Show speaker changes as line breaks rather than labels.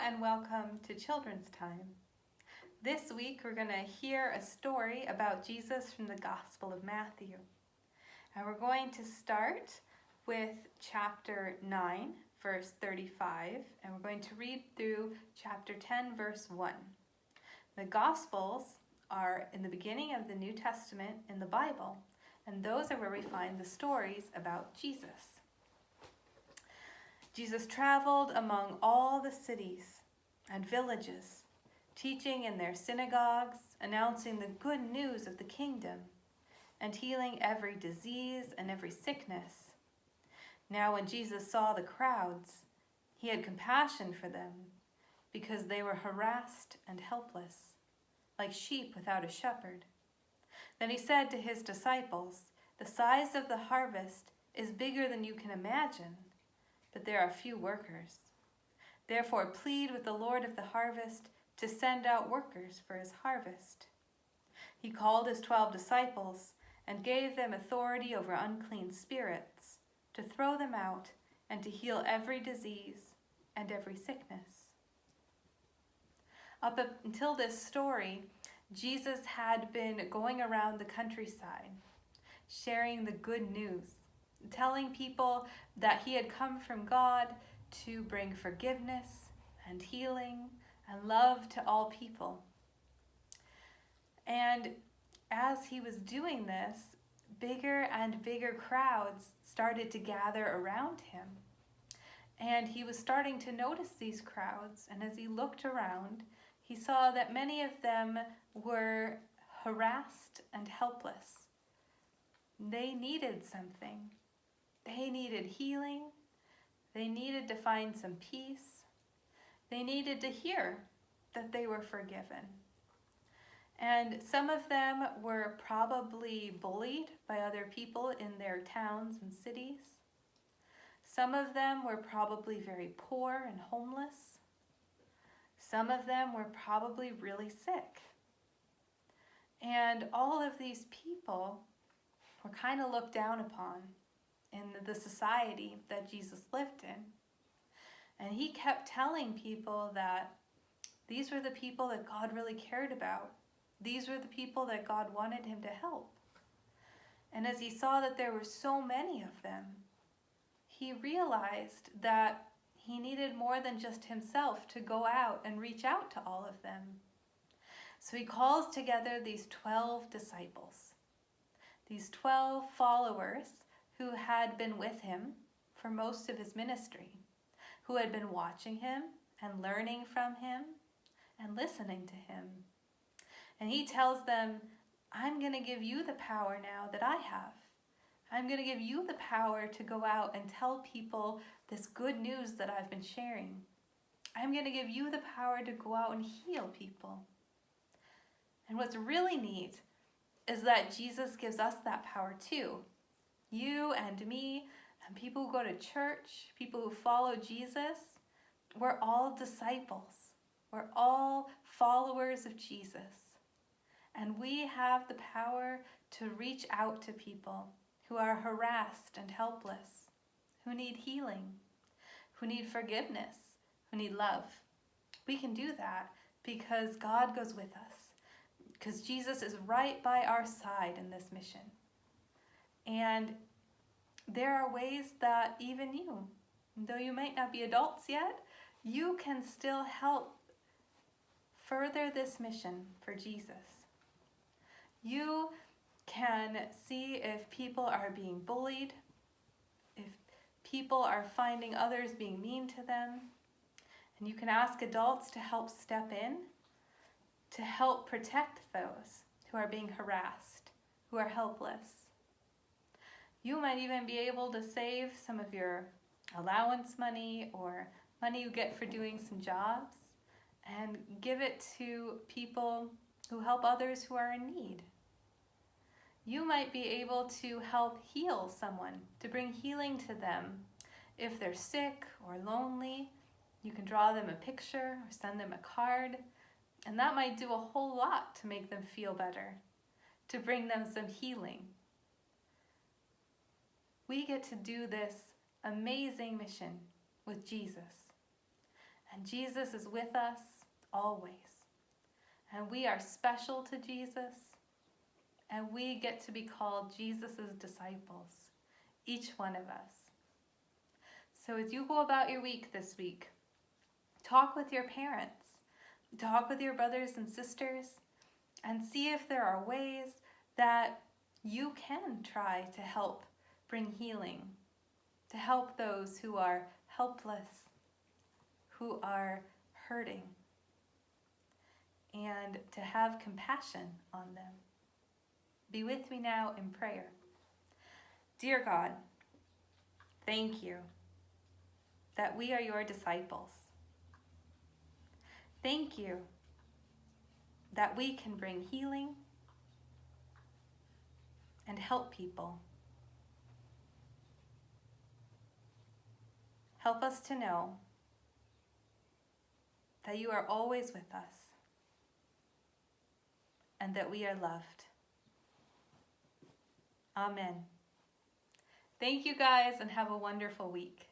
and welcome to Children's Time. This week we're going to hear a story about Jesus from the Gospel of Matthew. And we're going to start with chapter 9, verse 35, and we're going to read through chapter 10, verse 1. The Gospels are in the beginning of the New Testament in the Bible, and those are where we find the stories about Jesus. Jesus traveled among all the cities and villages, teaching in their synagogues, announcing the good news of the kingdom, and healing every disease and every sickness. Now when Jesus saw the crowds, he had compassion for them, because they were harassed and helpless, like sheep without a shepherd. Then he said to his disciples, "The size of the harvest is bigger than you can imagine, but there are few workers. Therefore plead with the Lord of the harvest to send out workers for his harvest." He called his 12 disciples and gave them authority over unclean spirits, to throw them out and to heal every disease and every sickness. Up until this story, Jesus had been going around the countryside, sharing the good news, telling people that he had come from God to bring forgiveness and healing and love to all people. And as he was doing this, bigger and bigger crowds started to gather around him. And he was starting to notice these crowds, and as he looked around, he saw that many of them were harassed and helpless. They needed something. They needed healing. They needed to find some peace. They needed to hear that they were forgiven. And some of them were probably bullied by other people in their towns and cities. Some of them were probably very poor and homeless. Some of them were probably really sick. And all of these people were kind of looked down upon in the society that Jesus lived in. And he kept telling people that these were the people that God really cared about. These were the people that God wanted him to help. And as he saw that there were so many of them, he realized that he needed more than just himself to go out and reach out to all of them. So he calls together these 12 disciples, these 12 followers who had been with him for most of his ministry, who had been watching him and learning from him and listening to him. And he tells them, "I'm going to give you the power now that I have. I'm going to give you the power to go out and tell people this good news that I've been sharing. I'm going to give you the power to go out and heal people." And what's really neat is that Jesus gives us that power too. You and me and people who go to church, people who follow Jesus, we're all disciples. We're all followers of Jesus. And we have the power to reach out to people who are harassed and helpless, who need healing, who need forgiveness, who need love. We can do that because God goes with us, because Jesus is right by our side in this mission. And there are ways that even you, though you might not be adults yet, you can still help further this mission for Jesus. You can see if people are being bullied, if people are finding others being mean to them, and you can ask adults to help step in, to help protect those who are being harassed, who are helpless. You might even be able to save some of your allowance money or money you get for doing some jobs and give it to people who help others who are in need. You might be able to help heal someone, to bring healing to them. If they're sick or lonely, you can draw them a picture or send them a card, and that might do a whole lot to make them feel better, to bring them some healing. We get to do this amazing mission with Jesus. And Jesus is with us always. And we are special to Jesus. And we get to be called Jesus' disciples, each one of us. So as you go about your week this week, talk with your parents, talk with your brothers and sisters, and see if there are ways that you can try to help bring healing, to help those who are helpless, who are hurting, and to have compassion on them. Be with me now in prayer. Dear God, thank you that we are your disciples. Thank you that we can bring healing and help people. Help us to know that you are always with us and that we are loved. Amen. Thank you guys, and have a wonderful week.